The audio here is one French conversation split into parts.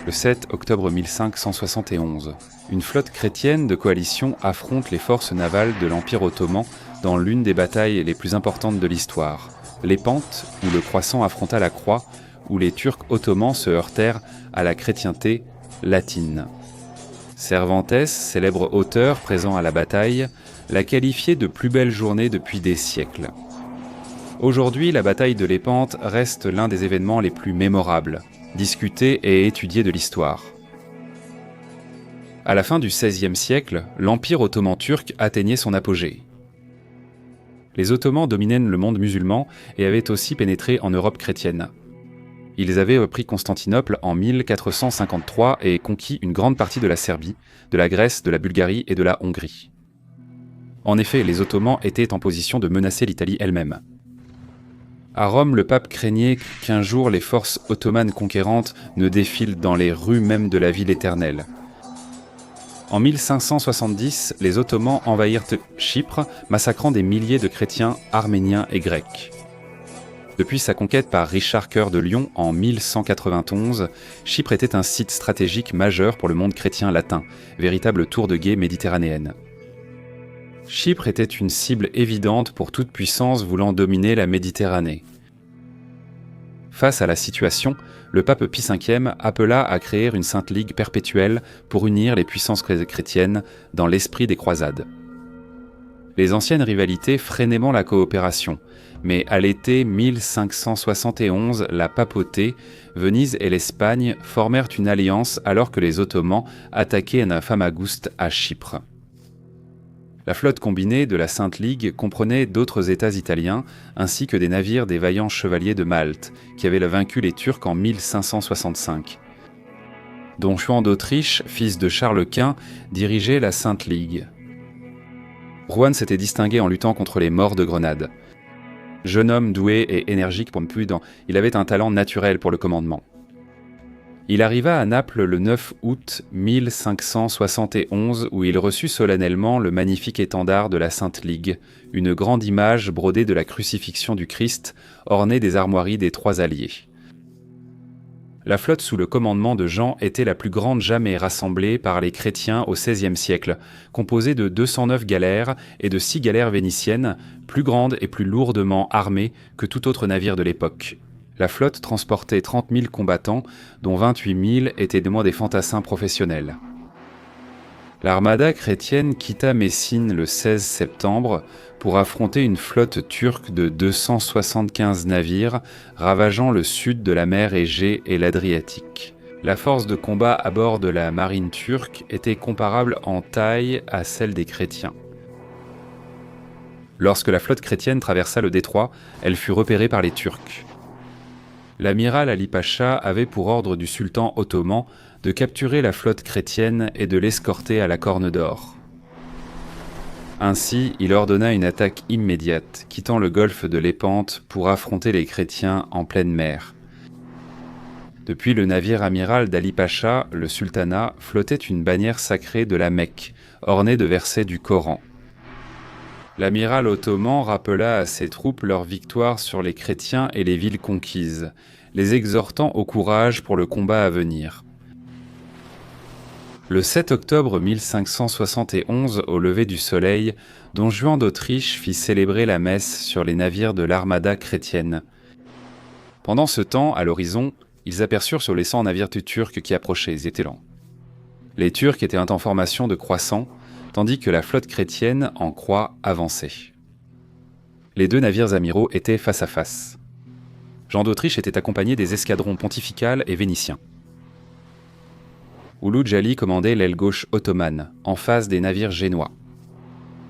Le 7 octobre 1571, une flotte chrétienne de coalition affronte les forces navales de l'Empire ottoman dans l'une des batailles les plus importantes de l'histoire, l'Épante, où le croissant affronta la croix, où les Turcs ottomans se heurtèrent à la chrétienté latine. Cervantes, célèbre auteur présent à la bataille, l'a qualifiée de plus belle journée depuis des siècles. Aujourd'hui, la bataille de l'Épante reste l'un des événements les plus mémorables, discutés et étudiés de l'histoire. À la fin du XVIe siècle, l'Empire ottoman turc atteignait son apogée. Les Ottomans dominaient le monde musulman et avaient aussi pénétré en Europe chrétienne. Ils avaient pris Constantinople en 1453 et conquis une grande partie de la Serbie, de la Grèce, de la Bulgarie et de la Hongrie. En effet, les Ottomans étaient en position de menacer l'Italie elle-même. À Rome, le pape craignait qu'un jour les forces ottomanes conquérantes ne défilent dans les rues même de la ville éternelle. En 1570, les Ottomans envahirent Chypre, massacrant des milliers de chrétiens arméniens et grecs. Depuis sa conquête par Richard Cœur de Lion en 1191, Chypre était un site stratégique majeur pour le monde chrétien latin, véritable tour de guet méditerranéenne. Chypre était une cible évidente pour toute puissance voulant dominer la Méditerranée. Face à la situation, le pape Pie V appela à créer une sainte ligue perpétuelle pour unir les puissances chrétiennes dans l'esprit des croisades. Les anciennes rivalités freinaient la coopération, mais à l'été 1571, la papauté, Venise et l'Espagne formèrent une alliance alors que les Ottomans attaquaient Famaguste à Chypre. La flotte combinée de la Sainte Ligue comprenait d'autres États italiens, ainsi que des navires des vaillants chevaliers de Malte, qui avaient vaincu les Turcs en 1565. Don Juan d'Autriche, fils de Charles Quint, dirigeait la Sainte Ligue. Juan s'était distingué en luttant contre les Maures de Grenade. Jeune homme doué et énergique pour prudent, il avait un talent naturel pour le commandement. Il arriva à Naples le 9 août 1571 où il reçut solennellement le magnifique étendard de la Sainte Ligue, une grande image brodée de la crucifixion du Christ, ornée des armoiries des trois alliés. La flotte sous le commandement de Jean était la plus grande jamais rassemblée par les chrétiens au XVIe siècle, composée de 209 galères et de 6 galères vénitiennes, plus grandes et plus lourdement armées que tout autre navire de l'époque. La flotte transportait 30 000 combattants, dont 28 000 étaient des fantassins professionnels. L'armada chrétienne quitta Messine le 16 septembre pour affronter une flotte turque de 275 navires ravageant le sud de la mer Égée et l'Adriatique. La force de combat à bord de la marine turque était comparable en taille à celle des chrétiens. Lorsque la flotte chrétienne traversa le détroit, elle fut repérée par les Turcs. L'amiral Ali Pacha avait pour ordre du sultan ottoman de capturer la flotte chrétienne et de l'escorter à la Corne d'Or. Ainsi, il ordonna une attaque immédiate, quittant le golfe de l'Épante pour affronter les chrétiens en pleine mer. Depuis le navire amiral d'Ali Pacha, le sultanat, flottait une bannière sacrée de la Mecque, ornée de versets du Coran. L'amiral ottoman rappela à ses troupes leur victoire sur les chrétiens et les villes conquises, les exhortant au courage pour le combat à venir. Le 7 octobre 1571, au lever du soleil, Don Juan d'Autriche fit célébrer la messe sur les navires de l'armada chrétienne. Pendant ce temps, à l'horizon, ils aperçurent sur les 100 navires turcs qui approchaient, ils étaient lents. Les Turcs étaient en formation de croissants, tandis que la flotte chrétienne en croix avançait. Les deux navires amiraux étaient face à face. Jean d'Autriche était accompagné des escadrons pontificales et vénitiens. Ouloud Jali commandait l'aile gauche ottomane, en face des navires génois.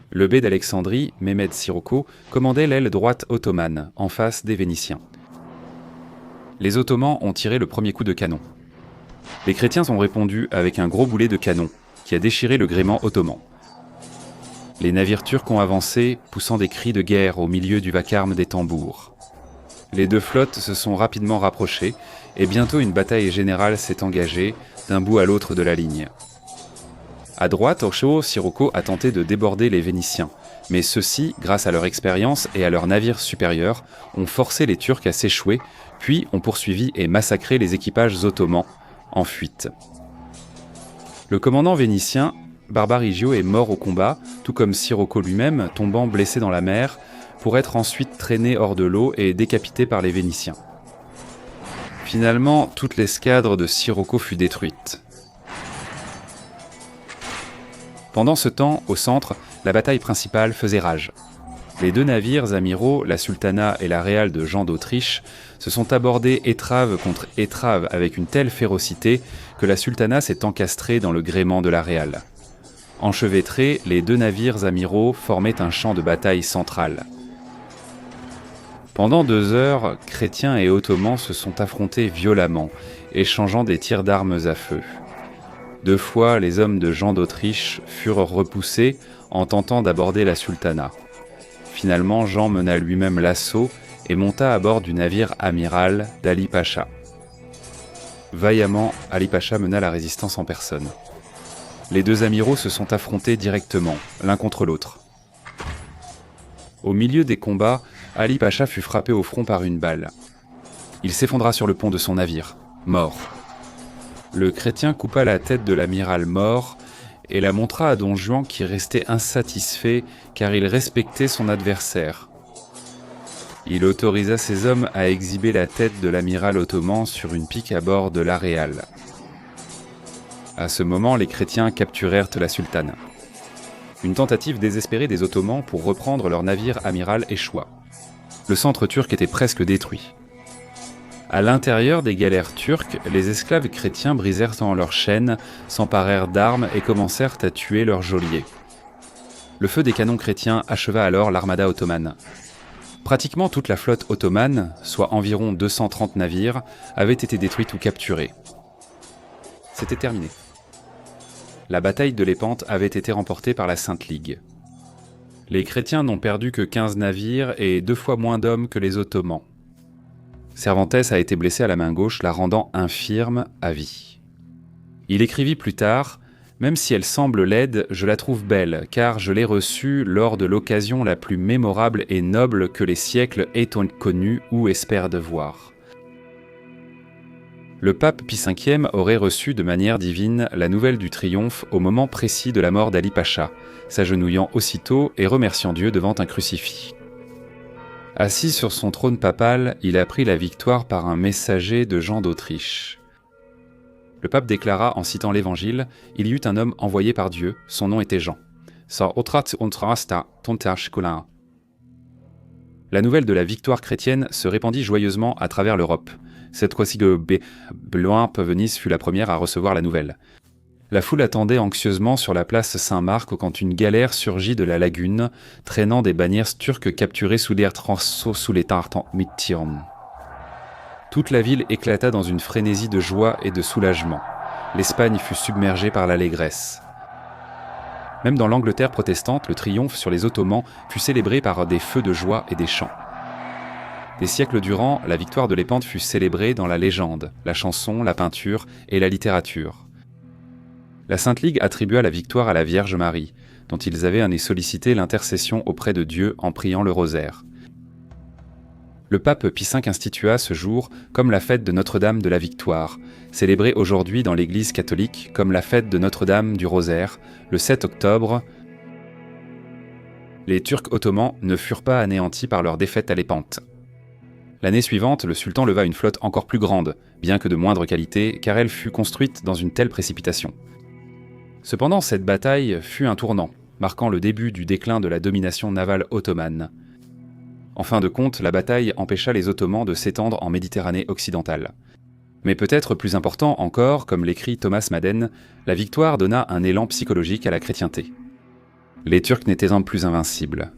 Le bey d'Alexandrie, Mehmed Sirocco, commandait l'aile droite ottomane, en face des Vénitiens. Les Ottomans ont tiré le premier coup de canon. Les chrétiens ont répondu avec un gros boulet de canon, qui a déchiré le gréement ottoman. Les navires turcs ont avancé, poussant des cris de guerre au milieu du vacarme des tambours. Les deux flottes se sont rapidement rapprochées, et bientôt une bataille générale s'est engagée, d'un bout à l'autre de la ligne. À droite, Ocho Sirocco a tenté de déborder les Vénitiens, mais ceux-ci, grâce à leur expérience et à leurs navires supérieurs, ont forcé les Turcs à s'échouer, puis ont poursuivi et massacré les équipages ottomans, en fuite. Le commandant vénitien, Barbarigio, est mort au combat, tout comme Sirocco lui-même, tombant blessé dans la mer, pour être ensuite traîné hors de l'eau et décapité par les Vénitiens. Finalement, toute l'escadre de Sirocco fut détruite. Pendant ce temps, au centre, la bataille principale faisait rage. Les deux navires amiraux, la Sultana et la Réal de Jean d'Autriche, se sont abordés étrave contre étrave avec une telle férocité que la Sultana s'est encastrée dans le gréement de la Réal. Enchevêtrés, les deux navires amiraux formaient un champ de bataille central. Pendant 2 heures, chrétiens et ottomans se sont affrontés violemment, échangeant des tirs d'armes à feu. 2 fois, les hommes de Jean d'Autriche furent repoussés en tentant d'aborder la Sultana. Finalement, Jean mena lui-même l'assaut et monta à bord du navire amiral d'Ali Pacha. Vaillamment, Ali Pacha mena la résistance en personne. Les deux amiraux se sont affrontés directement, l'un contre l'autre. Au milieu des combats, Ali Pacha fut frappé au front par une balle. Il s'effondra sur le pont de son navire, mort. Le chrétien coupa la tête de l'amiral mort et la montra à Don Juan qui restait insatisfait car il respectait son adversaire. Il autorisa ses hommes à exhiber la tête de l'amiral ottoman sur une pique à bord de la Réal. À ce moment, les chrétiens capturèrent la sultane. Une tentative désespérée des Ottomans pour reprendre leur navire amiral échoua. Le centre turc était presque détruit. À l'intérieur des galères turques, les esclaves chrétiens brisèrent en leurs chaînes, s'emparèrent d'armes et commencèrent à tuer leurs geôliers. Le feu des canons chrétiens acheva alors l'armada ottomane. Pratiquement toute la flotte ottomane, soit environ 230 navires, avait été détruite ou capturée. C'était terminé. La bataille de Lépante avait été remportée par la Sainte Ligue. Les chrétiens n'ont perdu que 15 navires et 2 fois moins d'hommes que les Ottomans. Cervantes a été blessé à la main gauche, la rendant infirme à vie. Il écrivit plus tard « Même si elle semble laide, je la trouve belle, car je l'ai reçue lors de l'occasion la plus mémorable et noble que les siècles aient connue ou espèrent de voir. » Le pape Pie V aurait reçu de manière divine la nouvelle du triomphe au moment précis de la mort d'Ali Pacha, s'agenouillant aussitôt et remerciant Dieu devant un crucifix. Assis sur son trône papal, il apprit la victoire par un messager de Jean d'Autriche. Le pape déclara en citant l'Évangile « Il y eut un homme envoyé par Dieu, son nom était Jean. » La nouvelle de la victoire chrétienne se répandit joyeusement à travers l'Europe. Cette fois-ci Venise fut la première à recevoir la nouvelle. La foule attendait anxieusement sur la place Saint-Marc quand une galère surgit de la lagune, traînant des bannières turques capturées sous les transeaux sous les Tartan-Mittirum. Toute la ville éclata dans une frénésie de joie et de soulagement. L'Espagne fut submergée par l'allégresse. Même dans l'Angleterre protestante, le triomphe sur les Ottomans fut célébré par des feux de joie et des chants. Des siècles durant, la victoire de Lépante fut célébrée dans la légende, la chanson, la peinture et la littérature. La Sainte Ligue attribua la victoire à la Vierge Marie, dont ils avaient sollicité l'intercession auprès de Dieu en priant le rosaire. Le pape Pie V institua ce jour comme la fête de Notre-Dame de la Victoire, célébrée aujourd'hui dans l'Église catholique comme la fête de Notre-Dame du Rosaire, le 7 octobre. Les Turcs ottomans ne furent pas anéantis par leur défaite à Lépante. L'année suivante, le sultan leva une flotte encore plus grande, bien que de moindre qualité, car elle fut construite dans une telle précipitation. Cependant, cette bataille fut un tournant, marquant le début du déclin de la domination navale ottomane. En fin de compte, la bataille empêcha les Ottomans de s'étendre en Méditerranée occidentale. Mais peut-être plus important encore, comme l'écrit Thomas Madden, la victoire donna un élan psychologique à la chrétienté. Les Turcs n'étaient plus invincibles.